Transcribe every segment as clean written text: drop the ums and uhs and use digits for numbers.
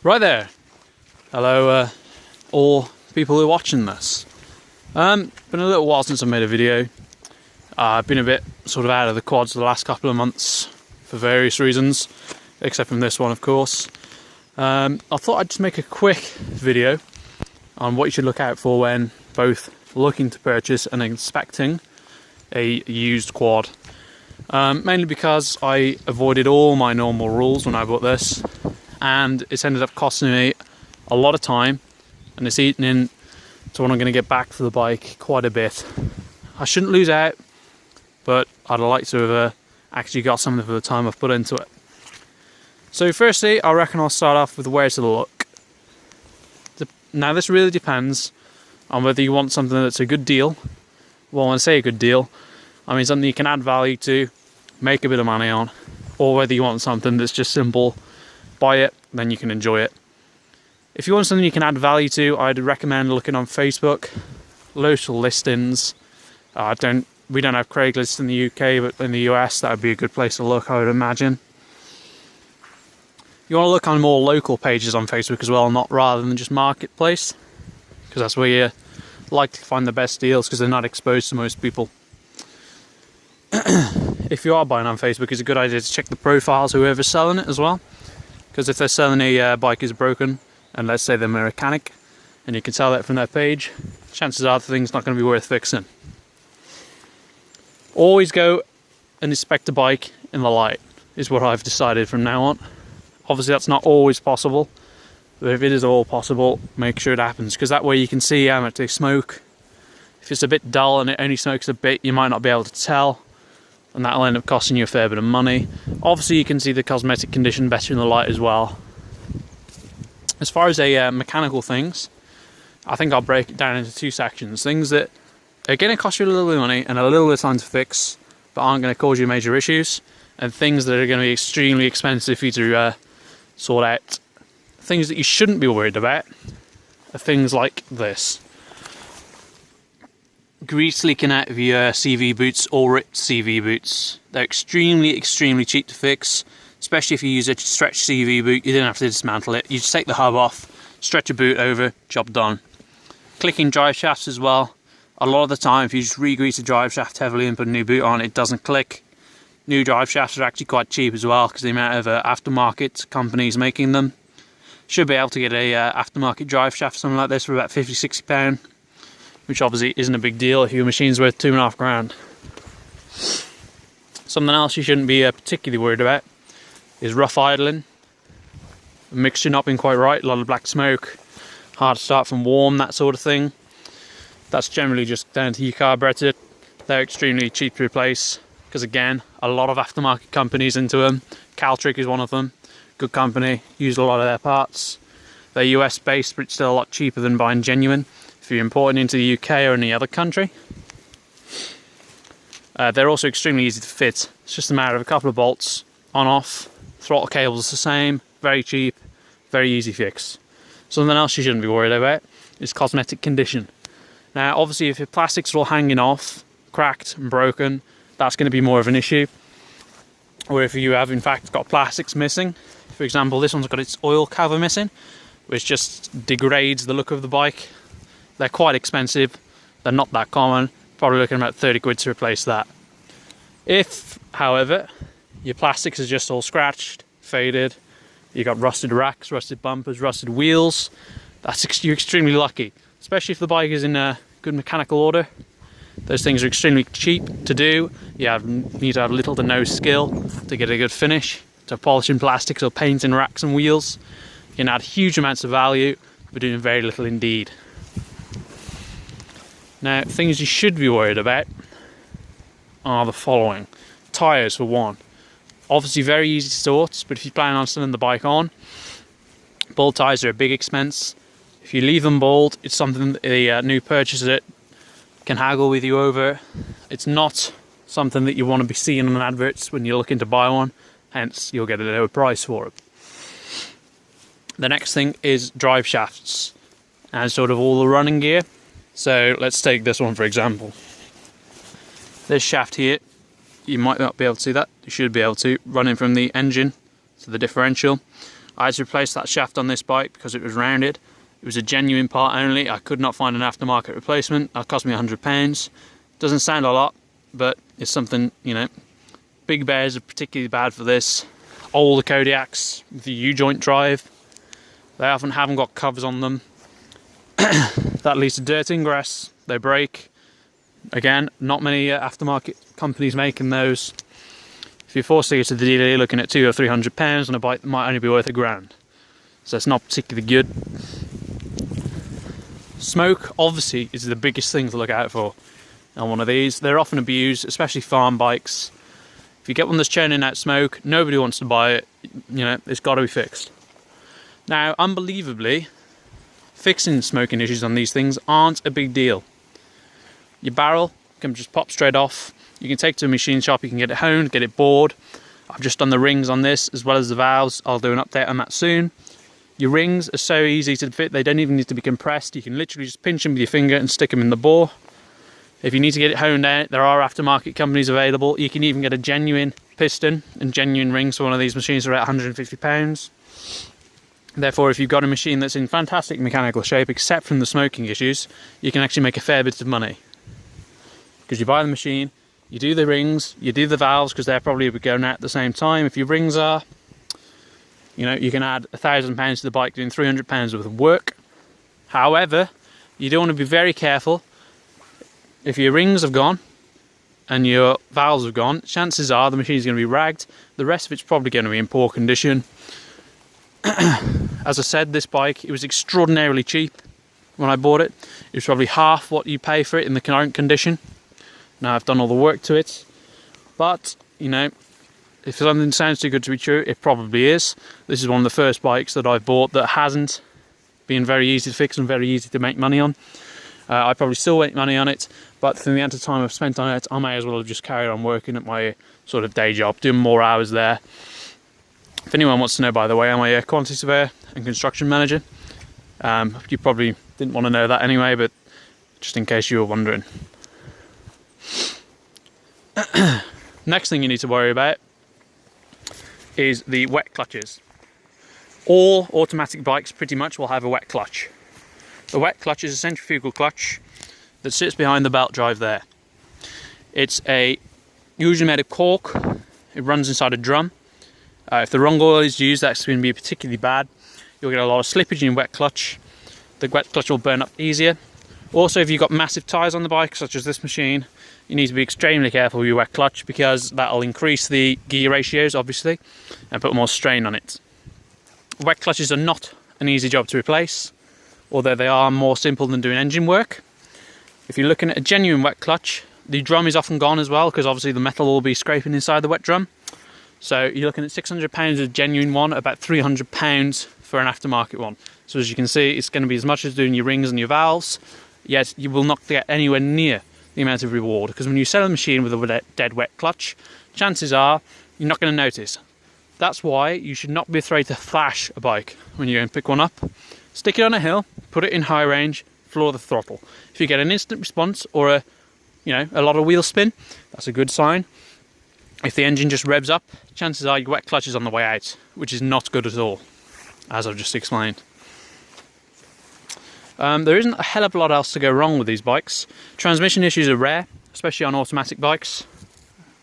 Right there. Hello, all people who are watching this. Been a little while since I made a video. I've been a bit sort of out of the quads the last couple of months for various reasons, except from this one, of course. I thought I'd just make a quick video on what you should look out for when both looking to purchase and inspecting a used quad. Mainly because I avoided all my normal rules when I bought this, and it's ended up costing me a lot of time, and it's eaten into what I'm going to get back for the bike quite a bit. I shouldn't lose out, but I'd like to have actually got something for the time I've put into it. So firstly, I reckon I'll start off with where to look. Now this really depends on whether you want something that's a good deal. Well, when I say a good deal, I mean something you can add value to, make a bit of money on, or whether you want something that's just simple, buy it, then you can enjoy it. If you want something you can add value to, I'd recommend looking on Facebook, local listings. We don't have Craigslist in the UK, but in the US that would be a good place to look, I would imagine. You want to look on more local pages on Facebook as well, not rather than just Marketplace, because that's where you like to find the best deals, because they're not exposed to most people. If you are buying on Facebook, it's a good idea to check the profiles of whoever's selling it as well, because if they're selling a bike is broken, and let's say they're a mechanic, and you can tell that from their page, chances are the thing's not going to be worth fixing. Always go and inspect a bike in the light, is what I've decided from now on. Obviously that's not always possible, but if it is all possible, make sure it happens, because that way you can see how much they smoke. If it's a bit dull and it only smokes a bit, you might not be able to tell, and that'll end up costing you a fair bit of money. Obviously you can see the cosmetic condition better in the light as well. As far as mechanical things, I think I'll break it down into two sections. Things that are going to cost you a little bit of money and a little bit of time to fix, but aren't going to cause you major issues, and things that are going to be extremely expensive for you to sort out. Things that you shouldn't be worried about are things like this. Grease leaking out of your CV boots or ripped CV boots. They're extremely cheap to fix, especially if you use a stretch CV boot. You don't have to dismantle it. You just take the hub off, stretch a boot over, job done. Clicking drive shafts as well. A lot of the time if you just re-grease a drive shaft heavily and put a new boot on, it doesn't click. New drive shafts are actually quite cheap as well, because the amount of aftermarket companies making them. Should be able to get a aftermarket drive shaft, something like this, for about £50–60, which obviously isn't a big deal if your machine's worth £2,500. Something else you shouldn't be particularly worried about is rough idling, the mixture not being quite right, a lot of black smoke, hard to start from warm, that sort of thing. That's generally just down to your carburetor. They're extremely cheap to replace, because again, a lot of aftermarket companies into them. Caltrick is one of them. Good company, use a lot of their parts. They're US based, but it's still a lot cheaper than buying genuine if you're importing into the UK or any other country. They're also extremely easy to fit. It's just a matter of a couple of bolts on off. Throttle cables the same, very cheap, very easy fix. Something else you shouldn't be worried about is cosmetic condition. Now obviously if your plastics are all hanging off, cracked and broken, that's going to be more of an issue. Or if you have in fact got plastics missing, for example this one's got its oil cover missing, which just degrades the look of the bike. They're quite expensive, they're not that common, probably looking at about 30 quid to replace that. If, however, your plastics are just all scratched, faded, you got rusted racks, rusted bumpers, rusted wheels, you're extremely lucky, especially if the bike is in good mechanical order. Those things are extremely cheap to do. You need to have little to no skill to get a good finish. To polishing plastics or painting racks and wheels, you can add huge amounts of value for doing very little indeed. Now, things you should be worried about are the following. Tyres for one. Obviously very easy to sort, but if you plan on sending the bike on, bald tyres are a big expense. If you leave them bald, it's something that a new purchaser can haggle with you over. It's not something that you want to be seeing on adverts when you're looking to buy one, hence you'll get a lower price for it. The next thing is drive shafts and sort of all the running gear. So let's take this one for example. This shaft here, you might not be able to see that, you should be able to, running from the engine to the differential. I had to replace that shaft on this bike because it was rounded. It was a genuine part only. I could not find an aftermarket replacement. That cost me £100. Doesn't sound a lot, but it's something, you know. Big bears are particularly bad for this. Older Kodiaks with the U-joint drive, they often haven't got covers on them. That leads to dirt ingress. They break. Again, not many aftermarket companies making those. If you're forced to go to the dealer, you're looking at £200 or £300 on a bike that might only be worth £1,000. So it's not particularly good. Smoke, obviously, is the biggest thing to look out for on one of these. They're often abused, especially farm bikes. If you get one that's churning out smoke, nobody wants to buy it. You know, it's got to be fixed. Now, unbelievably, fixing smoking issues on these things aren't a big deal. Your barrel can just pop straight off. You can take it to a machine shop, you can get it honed, get it bored. I've just done the rings on this as well as the valves. I'll do an update on that soon. Your rings are so easy to fit, they don't even need to be compressed. You can literally just pinch them with your finger and stick them in the bore. If you need to get it honed out, there are aftermarket companies available. You can even get a genuine piston and genuine rings for one of these machines for about £150. Therefore, if you've got a machine that's in fantastic mechanical shape, except from the smoking issues, you can actually make a fair bit of money. Because you buy the machine, you do the rings, you do the valves, because they're probably going out at the same time. If your rings are, you know, you can add £1,000 to the bike doing £300 worth of work. However, you do want to be very careful. If your rings have gone and your valves have gone, chances are the machine's going to be ragged. The rest of it's probably going to be in poor condition. As I said, this bike, it was extraordinarily cheap when I bought it. It was probably half what you pay for it in the current condition. Now I've done all the work to it, but you know, if something sounds too good to be true, it probably is. This is one of the first bikes that I've bought that hasn't been very easy to fix and very easy to make money on. I probably still make money on it, but for the amount of time I've spent on it, I may as well have just carried on working at my sort of day job, doing more hours there. If anyone wants to know, by the way, I'm a quantity surveyor and construction manager. You probably didn't want to know that anyway, but just in case you were wondering. Next thing you need to worry about is the wet clutches. All automatic bikes pretty much will have a wet clutch. The wet clutch is a centrifugal clutch that sits behind the belt drive there. It's usually made of cork. It runs inside a drum. If the wrong oil is used, that's going to be particularly bad. You'll get a lot of slippage in your wet clutch. The wet clutch will burn up easier. Also, if you've got massive tyres on the bike, such as this machine, you need to be extremely careful with your wet clutch, because that'll increase the gear ratios, obviously, and put more strain on it. Wet clutches are not an easy job to replace, although they are more simple than doing engine work. If you're looking at a genuine wet clutch, the drum is often gone as well, because obviously the metal will be scraping inside the wet drum. So you're looking at £600 of a genuine one, about £300 for an aftermarket one. So as you can see, it's going to be as much as doing your rings and your valves, yet you will not get anywhere near the amount of reward, because when you sell a machine with a dead wet clutch, chances are you're not going to notice. That's why you should not be afraid to flash a bike when you go and pick one up. Stick it on a hill, put it in high range, floor the throttle. If you get an instant response or a lot of wheel spin, that's a good sign. If the engine just revs up, chances are your wet clutch is on the way out, which is not good at all, as I've just explained. There isn't a hell of a lot else to go wrong with these bikes. Transmission issues are rare, especially on automatic bikes.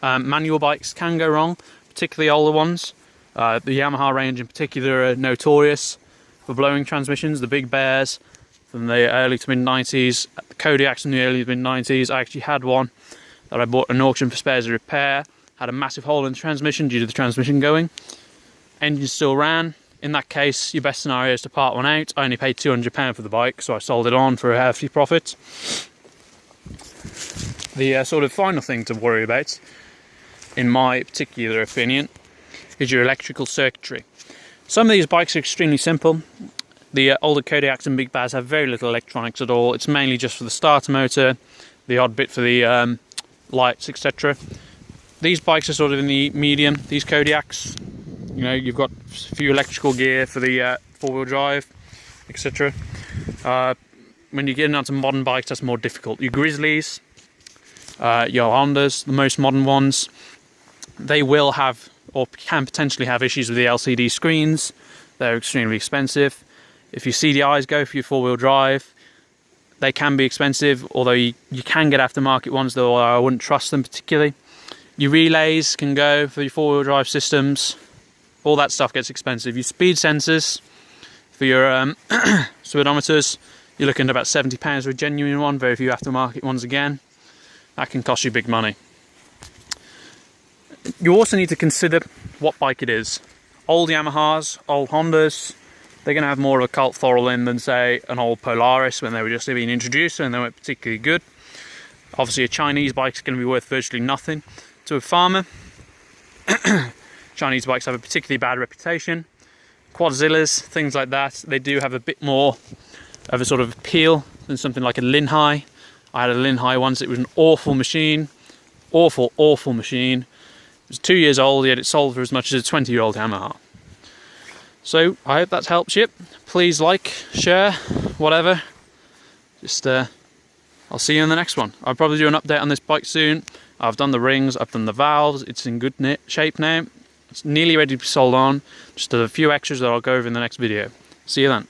Manual bikes can go wrong, particularly older ones. The Yamaha range in particular are notorious for blowing transmissions. The big bears from the early to mid-90s, the Kodiaks from the early to mid-90s. I actually had one that I bought at an auction for spares and repair. Had a massive hole in the transmission due to the transmission going. Engine still ran. In that case, your best scenario is to part one out. I only paid £200 for the bike, so I sold it on for a hefty profit. The sort of final thing to worry about, in my particular opinion, is your electrical circuitry. Some of these bikes are extremely simple. The older Kodiaks and big bears have very little electronics at all. It's mainly just for the starter motor, the odd bit for the lights, etc. These bikes are sort of in the medium. These Kodiaks, you know, you've got a few electrical gear for the four-wheel drive, etc. When you're getting onto modern bikes, that's more difficult. Your Grizzlies, your Hondas, the most modern ones, they will have, or can potentially have, issues with the LCD screens. they're extremely expensive. If your CDIs go for your four-wheel drive, they can be expensive, although you can get aftermarket ones, though I wouldn't trust them particularly. Your relays can go for your four-wheel drive systems. All that stuff gets expensive. Your speed sensors for your speedometers, you're looking at about £70 for a genuine one, very few aftermarket ones again. That can cost you big money. You also need to consider what bike it is. Old Yamahas, old Hondas, they're going to have more of a cult following than, say, an old Polaris when they were just being introduced and they weren't particularly good. Obviously, a Chinese bike's going to be worth virtually nothing to a farmer. Chinese bikes have a particularly bad reputation. Quadzillas, things like that, they do have a bit more of a sort of appeal than something like a Linhai. I had a Linhai once. It was an awful machine. Awful machine. It was 2 years old, yet it sold for as much as a 20-year-old Yamaha. So, I hope that helps you. Please like, share, whatever. Just, I'll see you in the next one. I'll probably do an update on this bike soon. I've done the rings, I've done the valves. It's in good shape now. It's nearly ready to be sold on. Just a few extras that I'll go over in the next video. See you then.